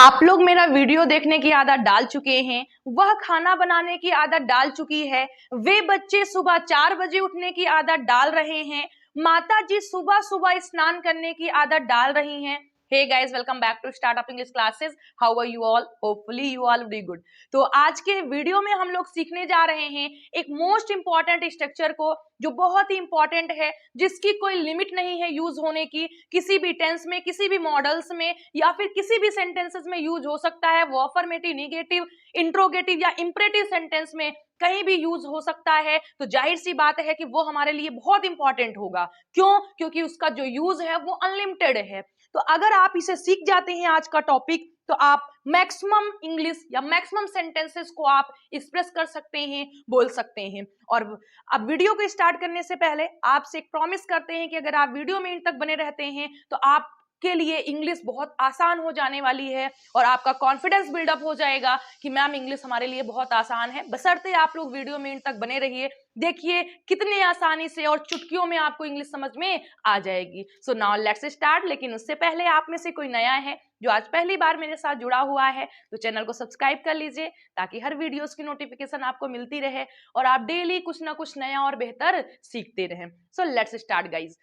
आप लोग मेरा वीडियो देखने की आदत डाल चुके हैं, वह खाना बनाने की आदत डाल चुकी है, वे बच्चे सुबह 4 बजे उठने की आदत डाल रहे हैं, माता जी सुबह सुबह स्नान करने की आदत डाल रही हैं। Hey guys, welcome back to startup English classes. How are you all? Hopefully you all very good. तो आज के वीडियो में हम लोग सीखने जा रहे हैं एक मोस्ट इंपॉर्टेंट स्ट्रक्चर को, जो बहुत ही इंपॉर्टेंट है, जिसकी कोई लिमिट नहीं है यूज होने की। किसी भी टेंस में, किसी भी मॉडल्स में या फिर किसी भी सेंटेंसेस में यूज हो सकता है। वो अफर्मेटिव, निगेटिव, इंट्रोगेटिव या इंपरेटिव सेंटेंस में कहीं भी यूज हो सकता है। तो जाहिर सी बात है कि वो हमारे लिए बहुत इंपॉर्टेंट होगा। क्यों? क्योंकि उसका जो यूज है वो अनलिमिटेड है। तो अगर आप इसे सीख जाते हैं आज का टॉपिक, तो आप मैक्सिमम इंग्लिश या मैक्सिमम सेंटेंसेस को आप एक्सप्रेस कर सकते हैं, बोल सकते हैं। और अब वीडियो को स्टार्ट करने से पहले आपसे एक प्रॉमिस करते हैं कि अगर आप वीडियो में इन तक बने रहते हैं तो आप के लिए इंग्लिश बहुत आसान हो जाने वाली है और आपका कॉन्फिडेंस बिल्डअप हो जाएगा कि मैम इंग्लिश हमारे लिए बहुत आसान है। बशर्ते आप लोग वीडियो में इन तक बने रहिए। देखिए कितने आसानी से और चुटकियों में आपको इंग्लिश समझ में आ जाएगी। So now let's start. लेकिन उससे पहले आप में से कोई नया है जो आज पहली बार मेरे साथ जुड़ा हुआ है, तो चैनल को सब्सक्राइब कर लीजिए ताकि हर वीडियोस की नोटिफिकेशन आपको मिलती रहे और आप डेली कुछ ना कुछ नया और बेहतर सीखते रहें। So let's start guys.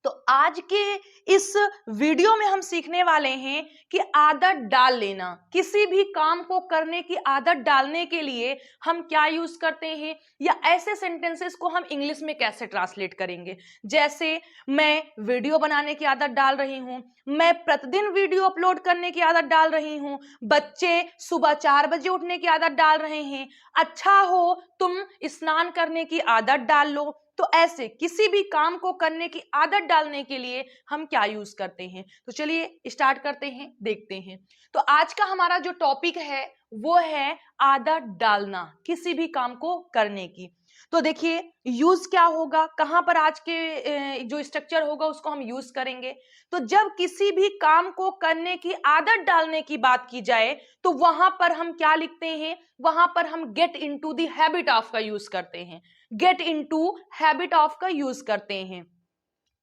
तो आज के इस वीडियो में हम सीखने वाले हैं कि आदत डाल लेना, किसी भी काम को करने की आदत डालने के लिए हम क्या यूज करते हैं या ऐसे सेंटेंसेस को हम इंग्लिश में कैसे ट्रांसलेट करेंगे। जैसे मैं वीडियो बनाने की आदत डाल रही हूं, मैं प्रतिदिन वीडियो अपलोड करने की आदत डाल रही हूं, बच्चे सुबह 4 बजे उठने की आदत डाल रहे हैं, अच्छा हो तुम स्नान करने की आदत डाल लो। तो ऐसे किसी भी काम को करने की आदत डालने के लिए हम क्या यूज करते हैं। तो चलिए स्टार्ट करते हैं, देखते हैं। तो आज का हमारा जो टॉपिक है वो है आदत डालना किसी भी काम को करने की। तो देखिए यूज क्या होगा, कहां पर आज के जो स्ट्रक्चर होगा उसको हम यूज करेंगे। तो जब किसी भी काम को करने की आदत डालने की बात की जाए तो वहां पर हम क्या लिखते हैं, वहां पर हम get into the habit of का यूज करते हैं। गेट इनटू हैबिट ऑफ का यूज करते हैं।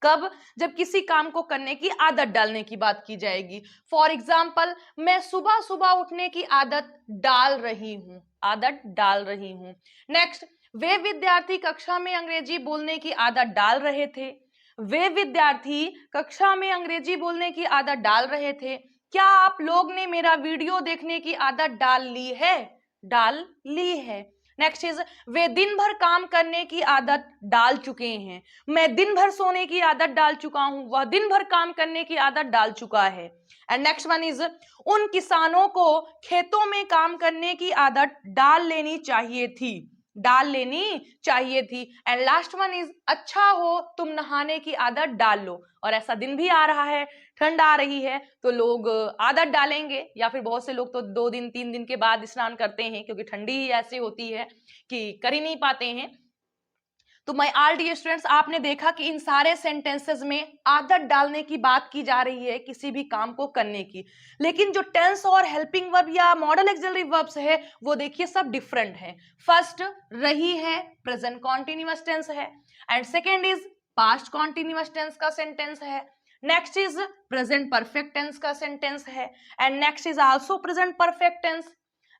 कब? जब किसी काम को करने की आदत डालने की बात की जाएगी। फॉर एग्जाम्पल, मैं सुबह सुबह उठने की आदत डाल रही हूं, आदत डाल रही हूं। नेक्स्ट, वे विद्यार्थी कक्षा में अंग्रेजी बोलने की आदत डाल रहे थे। वे विद्यार्थी कक्षा में अंग्रेजी बोलने की आदत डाल रहे थे। क्या आप लोग ने मेरा वीडियो देखने की आदत डाल ली है? डाल ली है। नेक्स्ट इज, वे दिन भर काम करने की आदत डाल चुके हैं। मैं दिन भर सोने की आदत डाल चुका हूं, वह दिन भर काम करने की आदत डाल चुका है। एंड नेक्स्ट वन इज, उन किसानों को खेतों में काम करने की आदत डाल लेनी चाहिए थी, डाल लेनी चाहिए थी। एंड लास्ट वन इज, अच्छा हो तुम नहाने की आदत डाल लो। और ऐसा दिन भी आ रहा है, ठंड आ रही है, तो लोग आदत डालेंगे या फिर बहुत से लोग तो 2 दिन 3 दिन के बाद स्नान करते हैं क्योंकि ठंडी ही ऐसी होती है कि कर ही नहीं पाते हैं। तो माय ऑल डियर स्टूडेंट्स, आपने देखा कि इन सारे सेंटेंसेस में आदत डालने की बात की जा रही है किसी भी काम को करने की। लेकिन जो टेंस और हेल्पिंग वर्ब या मॉडल ऑक्सिलरी वर्ब्स है वो देखिए सब डिफरेंट है। फर्स्ट रही है, प्रेजेंट कॉन्टिन्यूअस टेंस है। And second is past continuous tense का सेंटेंस है। Next is present perfect tense का सेंटेंस है। And next is also present perfect tense.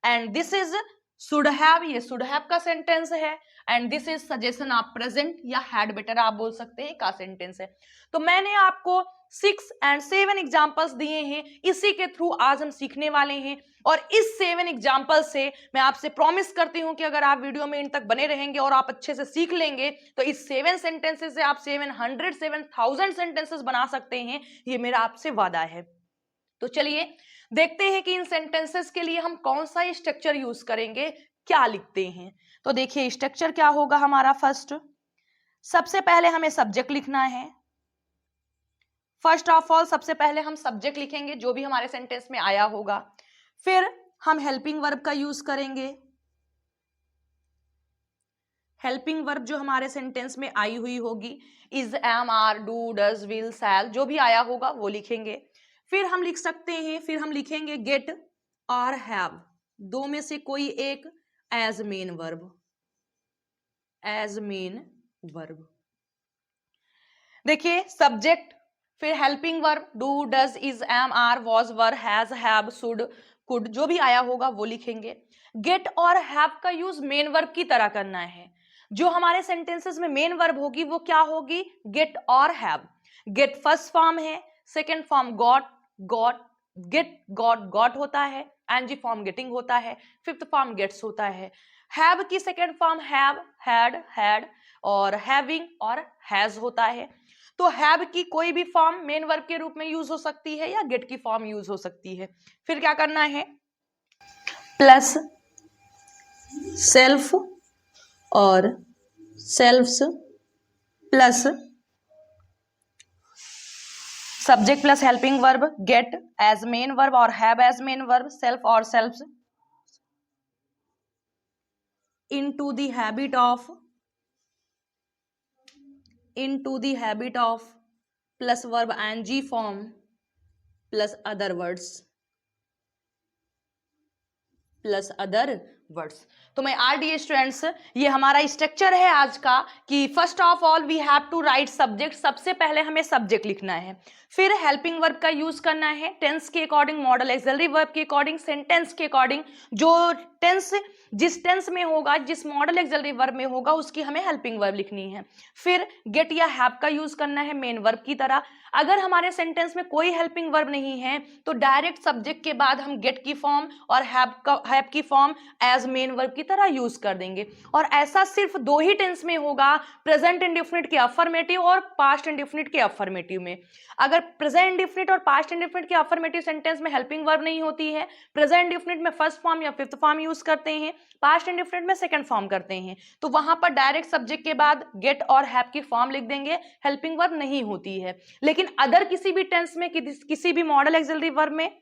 And this is should have, ये शुड हैव का sentence है। And this is suggestion of present या had better आप बोल सकते हैं का सेंटेंस है। तो मैंने आपको 6 और 7 एग्जांपल्स दिए हैं, इसी के थ्रू आज हम सीखने वाले हैं। और इस 7 एग्जांपल से मैं आपसे प्रॉमिस करती हूं कि अगर आप वीडियो में इन तक बने रहेंगे और आप अच्छे से सीख लेंगे तो इस 7 सेंटेंसेस से आप 700 7000 सेंटेंसेस बना सकते हैं। ये मेरा आपसे वादा है। तो चलिए देखते हैं कि इन सेंटेंसेस के लिए हम कौन सा स्ट्रक्चर यूज करेंगे, क्या लिखते हैं। तो देखिए स्ट्रक्चर क्या होगा हमारा। फर्स्ट, सबसे पहले हमें सब्जेक्ट लिखना है। फर्स्ट ऑफ ऑल सबसे पहले हम सब्जेक्ट लिखेंगे जो भी हमारे सेंटेंस में आया होगा। फिर हम हेल्पिंग वर्ब का यूज करेंगे। हेल्पिंग वर्ब जो हमारे सेंटेंस में आई हुई होगी, is, am, are, do, does, will, shall, जो भी आया होगा वो लिखेंगे। फिर हम लिख सकते हैं, फिर हम लिखेंगे गेट और हैव, दो में से कोई एक as main verb, as main verb. देखिए सब्जेक्ट फिर helping verb do, does, is, am, are, was, were, has, have, should, could, जो भी आया होगा वो लिखेंगे। गेट और हैव का यूज मेन वर्ब की तरह करना है। जो हमारे सेंटेंसेस में मेन वर्ब होगी वो क्या होगी? गेट और हैव। गेट फर्स्ट फॉर्म है, second form got, got, get, got, got होता है, एनजी फॉर्म गेटिंग होता है, फिफ्थ फॉर्म गेट्स होता है। हैव की second form have, had, had और हैविंग और हैज होता है। तो हैव की कोई भी फॉर्म मेन वर्ब के रूप में यूज हो सकती है या गेट की फॉर्म यूज हो सकती है। फिर क्या करना है? प्लस सेल्फ और selves plus subject plus helping verb, get as main verb और have as main verb, self और selves into the habit of plus verb ing form plus other words। तो मैं RDA स्टूडेंट्स, ये हमारा structure है आज का कि first of all we have to write subject. सबसे पहले हमें सब्जेक्ट लिखना है, फिर हेल्पिंग वर्ब का यूज करना है टेंस के अकॉर्डिंग, मॉडल एक्सिलरी वर्ब के अकॉर्डिंग, सेंटेंस के अकॉर्डिंग। जो टेंस जिस टेंस में होगा, जिस मॉडल एक्सिलरी वर्ब में होगा उसकी हमें हेल्पिंग वर्ब लिखनी है। फिर गेट या हैव का यूज करना है मेन वर्ब की तरह। अगर हमारे सेंटेंस में कोई हेल्पिंग वर्ब नहीं है तो डायरेक्ट सब्जेक्ट के बाद हम गेट की फॉर्म और हैव की फॉर्म एज मेन वर्ब की तरह यूज कर देंगे। और ऐसा सिर्फ दो ही टेंस में होगा, प्रेजेंट इंडेफिनिट के अफर्मेटिव और पास्ट इंडेफिनिट के अफर्मेटिव में। अगर प्रेजेंट इंडेफिनिट और पास्ट इंडेफिनिट के अफर्मेटिव सेंटेंस में हेल्पिंग वर्ब नहीं होती है, प्रेजेंट इंडेफिनिट में फर्स्ट फॉर्म या फिफ्थ फॉर्म यूज करते हैं, पास्ट इंडेफिनिट में सेकंड फॉर्म करते हैं, तो वहां पर डायरेक्ट सब्जेक्ट के बाद गेट और हैव की फॉर्म लिख देंगे, हेल्पिंग वर्ब नहीं होती है। लेकिन अदर किसी भी टेंस में, किसी भी मॉडल एक्सिलरी वर्ब में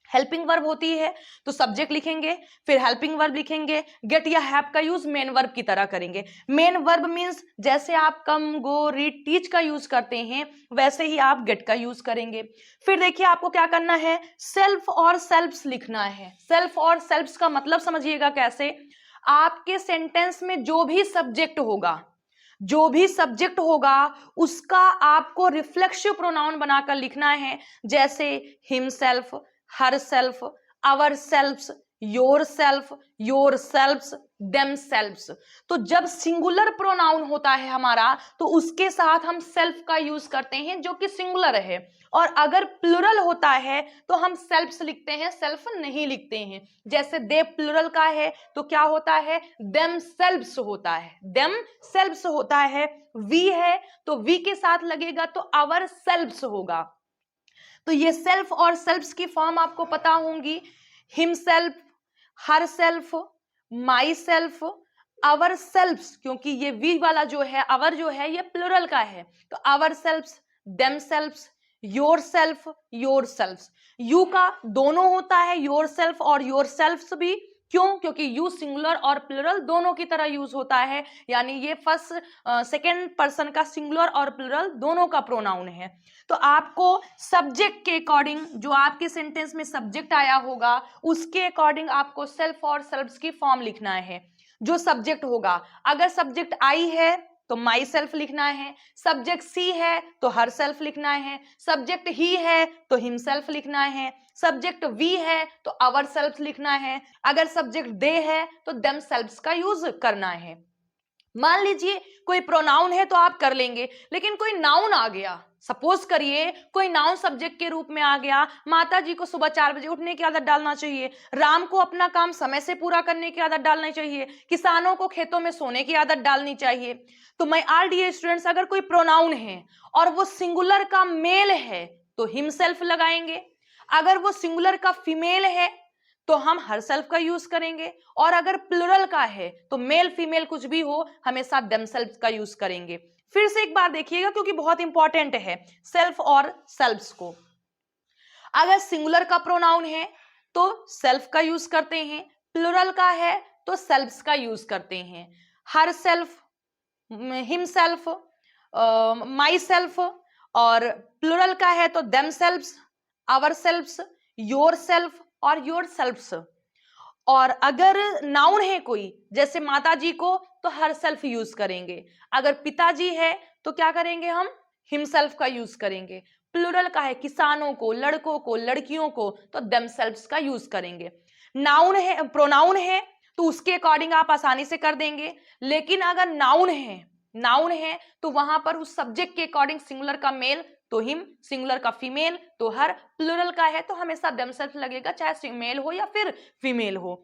हेल्पिंग वर्ब होती है तो सब्जेक्ट लिखेंगे, फिर हेल्पिंग वर्ब लिखेंगे, गेट या हैव का यूज मेन वर्ब की तरह करेंगे। मेन वर्ब मींस जैसे आप कम, गो, रीड, टीच का यूज करते हैं वैसे ही आप गेट का यूज करेंगे। फिर देखिए आपको क्या करना है, सेल्फ और सेल्फ्स लिखना है। सेल्फ और सेल्फ्स का मतलब समझिएगा कैसे। आपके सेंटेंस में जो भी सब्जेक्ट होगा उसका आपको रिफ्लेक्सिव प्रोनाउन बनाकर लिखना है, जैसे हिमसेल्फ, हरसेल्फ, अवरसेल्फ्स, योरसेल्फ्स, देमसेल्फ्स। तो जब सिंगुलर प्रोनाउन होता है हमारा तो उसके साथ हम सेल्फ का यूज करते हैं जो कि सिंगुलर है, और अगर प्लुरल होता है तो हम सेल्फ्स लिखते हैं, सेल्फ नहीं लिखते हैं। जैसे दे प्लुरल का है तो क्या होता है, देमसेल्व्स होता है, देमसेल्व्स होता है। वी है तो वी के साथ लगेगा तो अवरसेल्व्स होगा। तो ये सेल्फ और सेल्फ्स की फॉर्म आपको पता होंगी, himself, herself, myself, ourselves, क्योंकि ये वी वाला जो है, अवर जो है ये प्लुरल का है, तो ourselves, themselves, yourselves. You का दोनों होता है, योर सेल्फ और योर सेल्फ्स भी। क्यों? क्योंकि यू सिंगुलर और प्लुरल दोनों की तरह यूज होता है, यानी ये फर्स्ट सेकेंड पर्सन का सिंगुलर और प्लुरल दोनों का प्रोनाउन है। तो आपको सब्जेक्ट के अकॉर्डिंग, जो आपके सेंटेंस में सब्जेक्ट आया होगा उसके अकॉर्डिंग आपको सेल्फ और सेल्फ्स की फॉर्म लिखना है। जो सब्जेक्ट होगा, अगर सब्जेक्ट आई है तो माई सेल्फ लिखना है, सब्जेक्ट सी है तो हर सेल्फ लिखना है, सब्जेक्ट ही है तो हिमसेल्फ लिखना है, सब्जेक्ट वी है तो अवर सेल्फ लिखना है, अगर सब्जेक्ट दे है तो देम सेल्फ्स का यूज करना है। मान लीजिए कोई प्रोनाउन है तो आप कर लेंगे, लेकिन कोई नाउन आ गया, सपोज करिए कोई नाउन सब्जेक्ट के रूप में आ गया, माता जी को सुबह 4 बजे उठने की आदत डालना चाहिए, राम को अपना काम समय से पूरा करने की आदत डालनी चाहिए, किसानों को खेतों में सोने की आदत डालनी चाहिए। तो मैं RDA स्टूडेंट्स, अगर कोई प्रोनाउन है और वो सिंगुलर का मेल है तो हिमसेल्फ लगाएंगे, अगर वो सिंगुलर का फीमेल है तो हम हर सेल्फ का यूज करेंगे, और अगर प्लुरल का है तो मेल फीमेल कुछ भी हो हमेशा देमसेल्फ का यूज करेंगे। फिर से एक बार देखिएगा क्योंकि बहुत इंपॉर्टेंट है सेल्फ और सेल्फ्स को। अगर सिंगुलर का प्रोनाउन है तो सेल्फ का यूज करते हैं, प्लुरल का है तो सेल्फ्स का यूज करते हैं। Herself, himself, myself, और प्लुरल का है तो themselves, ourselves, yourself और योर सेल्फ्स। और अगर नाउन है कोई, जैसे माता जी को, तो हर सेल्फ यूज करेंगे, अगर पिताजी है तो क्या करेंगे हम, हिमसेल्फ का यूज करेंगे, प्लूरल का है किसानों को, लड़कों को, लड़कियों को, तो देमसेल्व्स का यूज करेंगे। नाउन है, प्रोनाउन है, तो उसके अकॉर्डिंग आप आसानी से कर देंगे। लेकिन अगर नाउन है तो वहां पर उस सब्जेक्ट के अकॉर्डिंग सिंगुलर का मेल तो हिम, सिंगुलर का फीमेल तो हर, प्लूरल का है तो हमेशा देमसेल्फ लगेगा, चाहे मेल हो या फिर फीमेल हो।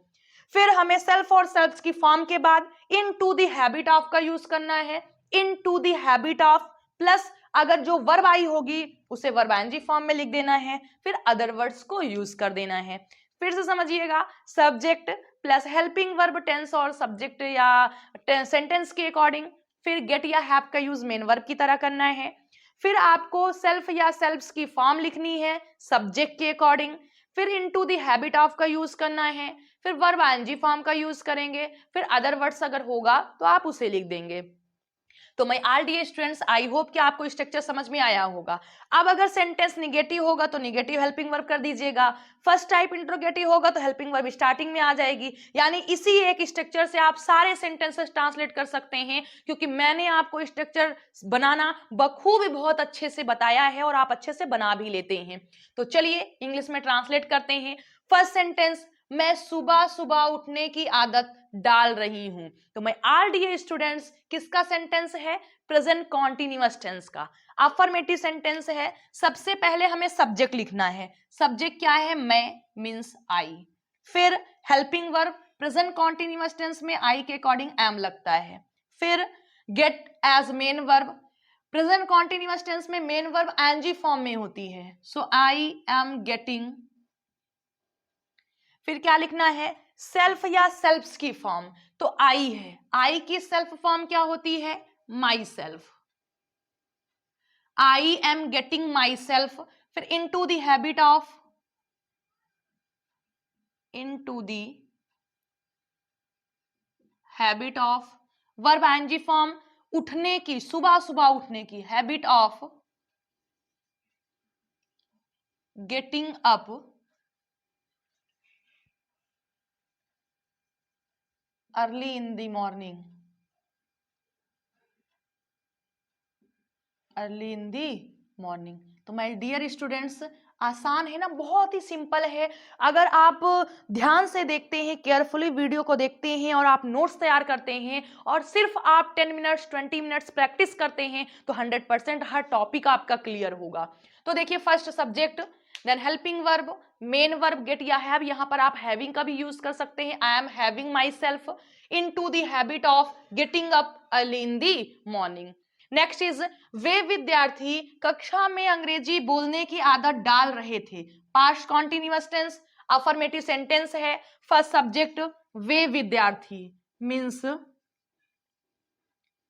फिर हमें सेल्फ और सेल्फ्स की फॉर्म के बाद into the habit of का यूज करना है। Into the habit of plus अगर जो वर्ब आई होगी उसे वर्ब आईएनजी फॉर्म में लिख देना है, फिर अदर वर्ड्स को यूज कर देना है। फिर से समझिएगा, subject plus helping verb tense और सब्जेक्ट या सेंटेंस के अकॉर्डिंग, फिर गेट या हैव का यूज मेन वर्ब की तरह करना है। फिर आपको सेल्फ या सेल्फ्स की फॉर्म लिखनी है सब्जेक्ट के अकॉर्डिंग, फिर इनटू द हैबिट ऑफ का यूज करना है, फिर वर्ब आईएनजी फॉर्म का यूज करेंगे, फिर अदर वर्ड्स अगर होगा तो आप उसे लिख देंगे। तो my all dear students, I hope कि आपको स्ट्रक्चर समझ में आया होगा। अब अगर सेंटेंस निगेटिव होगा तो निगेटिव हेल्पिंग वर्ब कर दीजिएगा, फर्स्ट टाइप इंट्रोगेटिव होगा तो हेल्पिंग वर्ब स्टार्टिंग में आ जाएगी। यानी इसी एक स्ट्रक्चर से आप सारे सेंटेंसेस ट्रांसलेट कर सकते हैं, क्योंकि मैंने आपको स्ट्रक्चर बनाना बखूबी बहुत अच्छे से बताया है और आप अच्छे से बना भी लेते हैं। तो चलिए इंग्लिश में ट्रांसलेट करते हैं। फर्स्ट सेंटेंस, मैं सुबह सुबह उठने की आदत डाल रही हूं। तो मैं ऑल डियर स्टूडेंट्स, किसका सेंटेंस है? प्रेजेंट कॉन्टिन्यूअस टेंस का, अफर्मेटिव सेंटेंस है। सबसे पहले हमें सब्जेक्ट लिखना है। सब्जेक्ट क्या है? मैं मींस आई। फिर helping verb, present continuous tense में आई के अकॉर्डिंग एम लगता है। फिर get as main verb, present continuous tense में मेन वर्ब एनजी फॉर्म में होती है, सो आई एम गेटिंग। फिर क्या लिखना है? सेल्फ या सेल्फ्स की फॉर्म, तो आई है, आई की सेल्फ फॉर्म क्या होती है? Myself. I am getting myself. फिर into the habit of, into the habit of, verb NG form, उठने की, सुबह सुबह उठने की, habit of getting up early in the morning, early in the morning. तो माय डियर स्टूडेंट्स, आसान है ना, बहुत ही सिंपल है। अगर आप ध्यान से देखते हैं, केयरफुली वीडियो को देखते हैं और आप नोट्स तैयार करते हैं और सिर्फ आप 10 मिनट्स 20 मिनट्स प्रैक्टिस करते हैं तो 100% हर टॉपिक आपका क्लियर होगा। तो देखिए, first subject, then helping verb, main verb get या हैव, यहां पर आप हैविंग का भी यूज कर सकते हैं। I am having myself into the habit of getting up early in the morning. Next is, वे विद्यार्थी कक्षा में अंग्रेजी बोलने की आदत डाल रहे थे। Past continuous tense, affirmative sentence है। फर्स्ट सब्जेक्ट वे विद्यार्थी means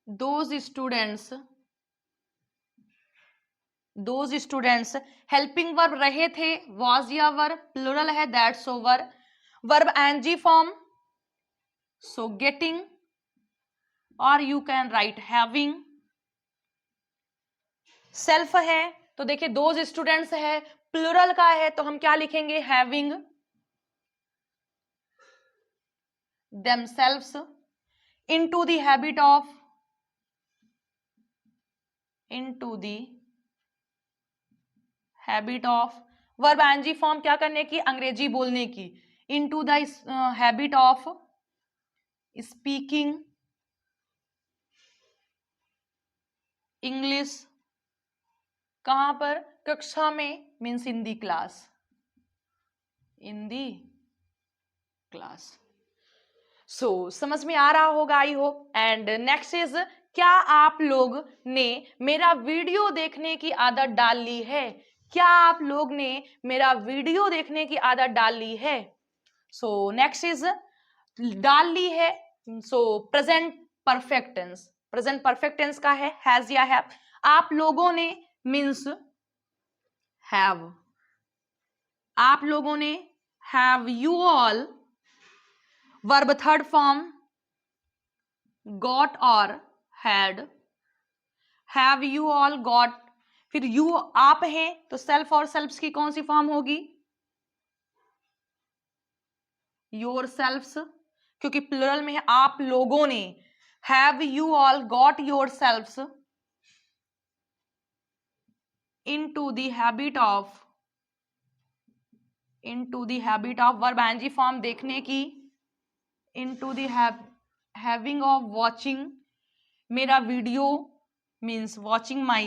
those students. Helping verb रहे थे, वॉज या वर्ब, प्लूरल है that's over, verb NG form, so getting, और you can write having. Self है तो देखिए दोज स्टूडेंट्स है, प्लूरल का है तो हम क्या लिखेंगे? Having themselves, into the habit of, into the habit of, verb NG form क्या करने की? अंग्रेजी बोलने की, into the habit of speaking English, कहां पर? कक्षा में, means in the class, in the class. So समझ में आ रहा होगा I hope. And next is, क्या आप लोग ने मेरा वीडियो देखने की आदत डाल ली है? क्या आप लोग ने मेरा वीडियो देखने की आदत डाल ली है? सो नेक्स्ट इज, डाल ली है, so present perfect tense, present perfect tense का है हैज या हैव। आप लोगों ने मीन्स हैव, आप लोगों ने, have you all, verb third form got और had, have you all got. फिर यू आप हैं तो सेल्फ और सेल्फ्स की कौन सी फॉर्म होगी? योर सेल्फ्स, क्योंकि प्लूरल में है आप लोगों ने। Have you all got yourselves into the habit of verb NG form देखने की, into the having of watching मेरा video means watching my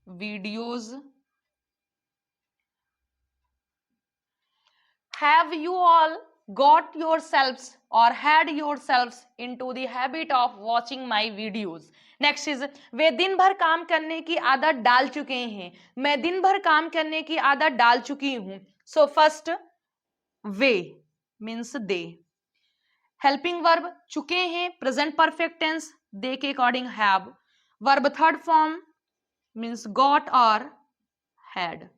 videos. Have you all got yourselves or had yourselves into the habit of watching my videos? Next is वे दिन भर काम करने की आदत डाल चुके हैं, मैं दिन भर काम करने की आदत डाल चुकी हूं. So first way means they. Helping verb चुके हैं, प्रेजेंट परफेक्ट टेंस, दे के according have. Verb third form means got और हैड.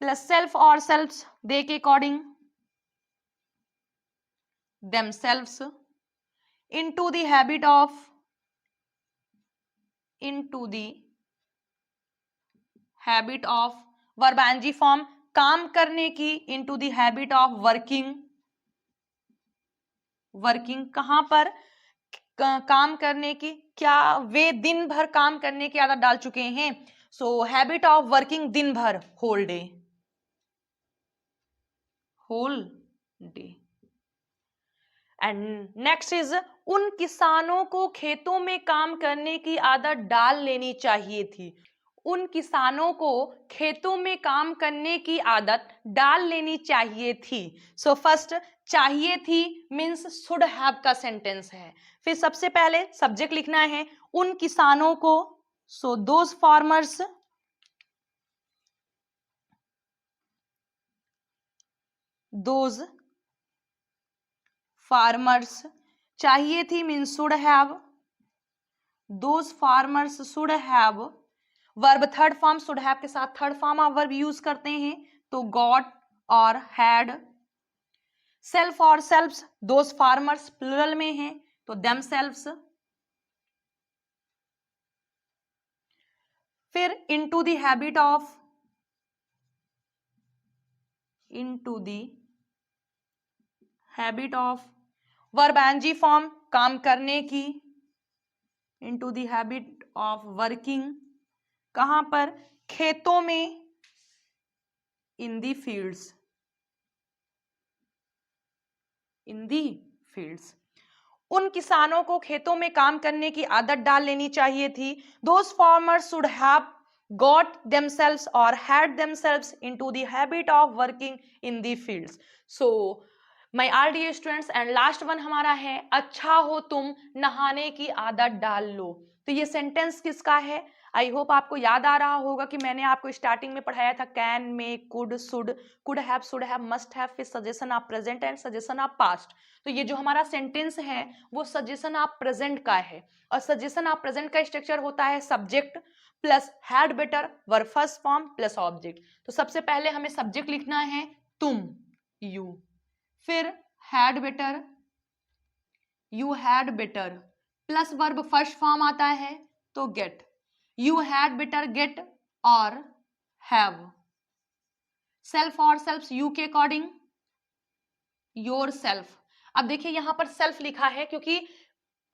प्लस सेल्फ और सेल्फ्स दे के according themselves. into the habit of verb ing form काम करने की, into the habit of working कहां पर काम करने की, क्या वे दिन भर काम करने की आदत डाल चुके हैं. सो हैबिट ऑफ वर्किंग दिन भर, whole day. And next is उन किसानों को खेतों में काम करने की आदत डाल लेनी चाहिए थी. उन किसानों को खेतों में काम करने की आदत डाल लेनी चाहिए थी. सो फर्स्ट चाहिए थी मीन्स शुड हैव का सेंटेंस है. फिर सबसे पहले सब्जेक्ट लिखना है उन किसानों को. सो दोज फार्मर्स चाहिए थी means should have. Those farmers should have. Verb third form should have के साथ third form of verb use करते हैं तो गॉट और हैड. सेल्फ और सेल्फ्स दोज फार्मर्स प्लूरल में हैं तो देम सेल्फ्स. फिर into the habit of verb NG form काम करने की, into the habit of working कहां पर, खेतों में, इन दी फील्ड्स. उन किसानों को खेतों में काम करने की आदत डाल लेनी चाहिए थी. Those farmers should have got themselves or had themselves into the habit of working in the fields. So my all dear students and last one हमारा है अच्छा हो तुम नहाने की आदत डाल लो. तो ये सेंटेंस किसका है? आई होप आपको याद आ रहा होगा कि मैंने आपको स्टार्टिंग में पढ़ाया था can, may, could, should have, must have, फिर suggestion of present and suggestion of past. तो ये जो हमारा सेंटेंस है वो सजेशन ऑफ प्रेजेंट का है और सजेशन ऑफ प्रेजेंट का स्ट्रक्चर होता है subject plus had better verb first form plus object. तो सबसे पहले हमें सब्जेक्ट लिखना है तुम, यू. फिर had better, you had better plus verb first form आता है तो get. You had better get और हैव. सेल्फ और सेल्फ यू के अकॉर्डिंग योर सेल्फ. अब देखिए यहां पर सेल्फ लिखा है क्योंकि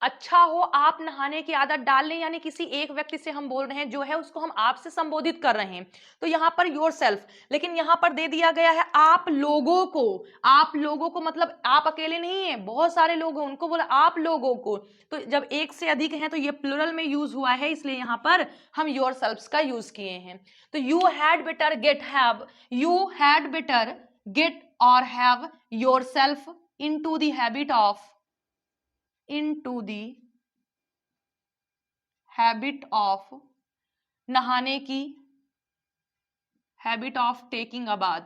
अच्छा हो आप नहाने की आदत डाल लें, यानी किसी एक व्यक्ति से हम बोल रहे हैं, जो है उसको हम आप से संबोधित कर रहे हैं तो यहाँ पर योर सेल्फ. लेकिन यहाँ पर दे दिया गया है आप लोगों को. आप लोगों को मतलब आप अकेले नहीं है, बहुत सारे लोग हैं, उनको बोला आप लोगों को. तो जब एक से अधिक है तो ये प्लूरल में यूज हुआ है, इसलिए यहाँ पर हम योर सेल्फ का यूज किए हैं. तो you had better get have, you had better get और have yourself into the habit of नहाने की, habit of taking a bath.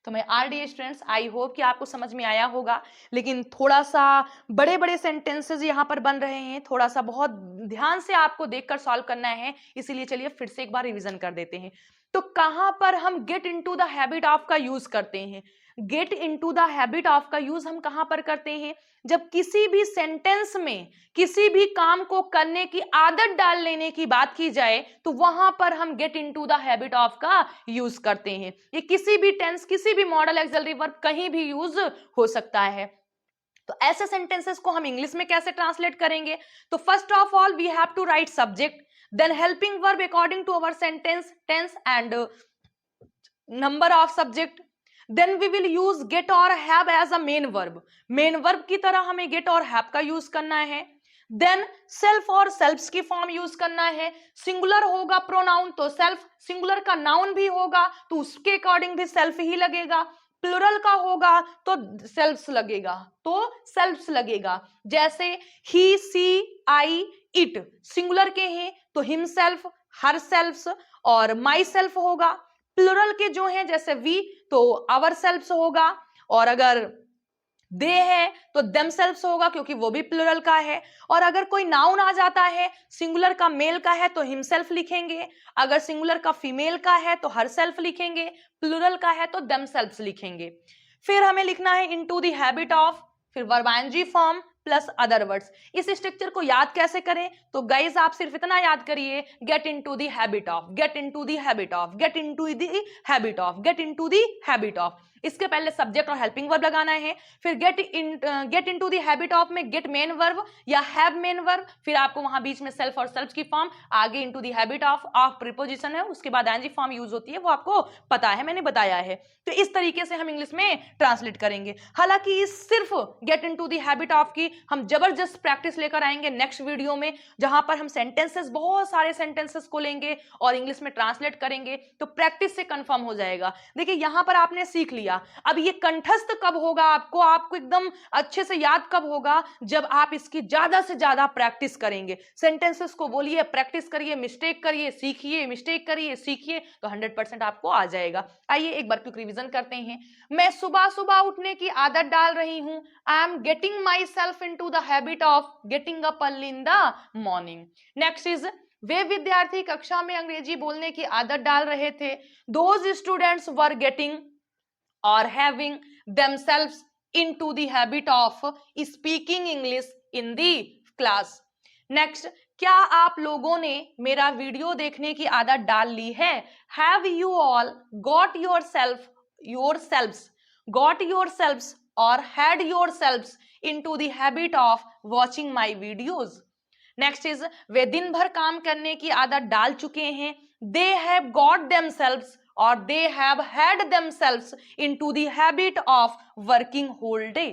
तो मैं आर डी स्टूडेंट्स आई होप कि आपको समझ में आया होगा. लेकिन थोड़ा सा बड़े बड़े सेंटेंसेस यहाँ पर बन रहे हैं, थोड़ा सा बहुत ध्यान से आपको देखकर सॉल्व करना है, इसीलिए चलिए फिर से एक बार रिवीजन कर देते हैं. तो कहां पर हम get into the habit of का यूज करते हैं? Get into the habit of का यूज हम कहां पर करते हैं? जब किसी भी सेंटेंस में किसी भी काम को करने की आदत डाल लेने की बात की जाए तो वहां पर हम get into the habit of का यूज करते हैं. ये किसी भी टेंस, किसी भी मॉडल, ऑक्सिलरी वर्ब कहीं भी यूज हो सकता है. तो ऐसे सेंटेंसेस को हम इंग्लिश में कैसे ट्रांसलेट करेंगे? तो first of all we have to write subject, then helping verb according to our sentence, tense and number of subject. Then we will use get और have as a main verb, main verb की तरह हमें gate और have का use करना है। Then self और सेल्फ्स की फॉर्म यूज करना है। सिंगुलर होगा प्रोनाउन तो सेल्फ, सिंगुलर का नाउन भी होगा तो उसके अकॉर्डिंग भी सेल्फ ही लगेगा। प्लुरल का होगा तो सेल्फ्स लगेगा, तो सेल्फ्स लगेगा। जैसे ही, सी, आई, इट सिंगुलर के हैं तो हिमसेल्फ, हर सेल्फ्स और माई सेल्फ होगा। प्लुरल के जो हैं जैसे वी तो आवर सेल्फ्स होगा, और अगर दे है तो देमसेल्व्स होगा क्योंकि वो भी प्लुरल का है। और अगर कोई नाउन आ जाता है, सिंगुलर का मेल का है तो हिमसेल्फ लिखेंगे, अगर सिंगुलर का फीमेल का है तो हर सेल्फ लिखेंगे, प्लुरल का है तो देमसेल्व्स लिखेंगे। फिर हमें लिखना है इनटू द हैबिट ऑफ, फिर verb I N G form plus other words. इस स्ट्रक्चर को याद कैसे करें? तो गाइस आप सिर्फ इतना याद करिए, get into the habit of, get into the habit of, get into the habit of, get into the habit of. इसके पहले सब्जेक्ट और हेल्पिंग वर्ब लगाना है। फिर get into the habit of में गेट मेन वर्ब या have main verb, फिर आपको वहां बीच में सेल्फ और सेल्फ की फॉर्म, आगे into the habit of preposition है, उसके बाद आईएनजी फॉर्म यूज होती है, वो आपको पता है, मैंने बताया है। तो इस तरीके से हम इंग्लिश में ट्रांसलेट करेंगे। हालांकि इस सिर्फ get into the habit of की हम जबरदस्त प्रैक्टिस लेकर आएंगे नेक्स्ट वीडियो में, जहां पर हम सेंटेंसेस, बहुत सारे सेंटेंसेस को लेंगे और इंग्लिश में ट्रांसलेट करेंगे, तो प्रैक्टिस से कंफर्म हो जाएगा। देखिए यहां पर आपने सीख लिया, अब ये कंठस्थ कब होगा आपको एकदम अच्छे से याद कब होगा? जब आप इसकी ज्यादा से ज्यादा प्रैक्टिस करेंगे। सेंटेंसेस को बोलिए, प्रैक्टिस करिए, मिस्टेक करिए, सीखिए, मिस्टेक करिए, सीखिए, तो 100% आपको आ जाएगा। आइए एक बार क्विक रिवीजन करते हैं। मैं सुबह सुबह उठने की आदत डाल रही हूं, I am getting myself into the habit of getting up early in the morning. Next is, वे विद्यार्थी कक्षा में अंग्रेजी बोलने की आदत डाल रहे थे, those students were getting or having themselves into the habit of speaking English in the class. Next, क्या आप लोगों ने मेरा वीडियो देखने की आदत डाल ली है? Have you all got yourselves or had yourselves into the habit of watching my videos? Next is, वे दिन भर काम करने की आदत डाल चुके हैं, दे हैव गॉट देमसेल्व्स और they have had themselves into the habit of working whole day.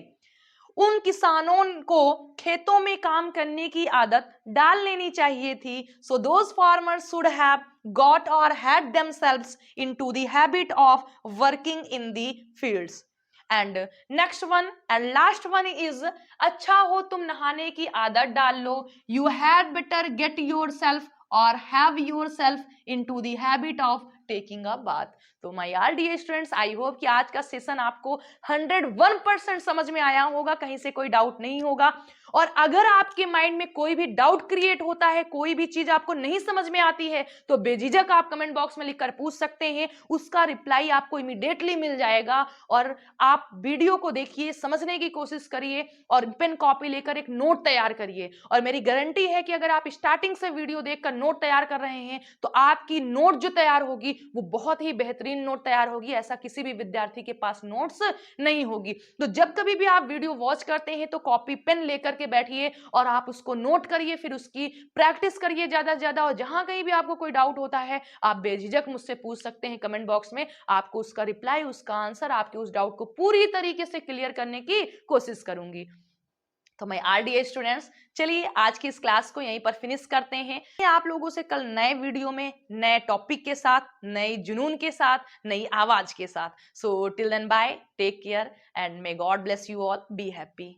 उन किसानों को खेतों में काम करने की आदत डाल लेनी चाहिए थी, so those farmers should have got और had themselves into the habit of working in the fields. And next one and last one is, अच्छा हो तुम नहाने की आदत डाल लो, you had better get yourself और have yourself into the habit of taking a bath. तो my all dear students, I hope कि आज का सेशन आपको 101% समझ में आया होगा, कहीं से कोई डाउट नहीं होगा। और अगर आपके माइंड में कोई भी डाउट क्रिएट होता है, कोई भी चीज आपको नहीं समझ में आती है, तो बेझिझक आप कमेंट बॉक्स में लिखकर पूछ सकते हैं, उसका रिप्लाई आपको इमीडिएटली मिल जाएगा। और आप वीडियो को देखिए, समझने की कोशिश करिए और पेन कॉपी लेकर एक नोट तैयार करिए। और मेरी गारंटी है कि अगर आप स्टार्टिंग से वीडियो देखकर नोट तैयार कर रहे हैं तो आपकी नोट जो तैयार होगी वो बहुत ही बेहतरीन नोट तैयार होगी, ऐसा किसी भी विद्यार्थी के पास नोट्स नहीं होगी। तो जब कभी भी आप वीडियो वॉच करते हैं तो कॉपी पेन लेकर के बैठिए और आप उसको नोट करिए, फिर उसकी प्रैक्टिस करिए ज्यादा से ज्यादा। और जहां कहीं भी आपको कोई डाउट होता है आप बेझिझक मुझसे पूछ सकते हैं कमेंट बॉक्स में, आपको उसका रिप्लाई, उसका आंसर, आपके उस डाउट को पूरी तरीके से क्लियर करने की कोशिश करूंगी। तो मैं आरडीए स्टूडेंट्स, चलिए आज की इस क्लास को यहीं पर फिनिश करते हैं। आप लोगों से कल नए वीडियो में नए टॉपिक के साथ, नए जुनून के साथ, नई आवाज के साथ। So till then bye, take care and may God bless you all, be happy.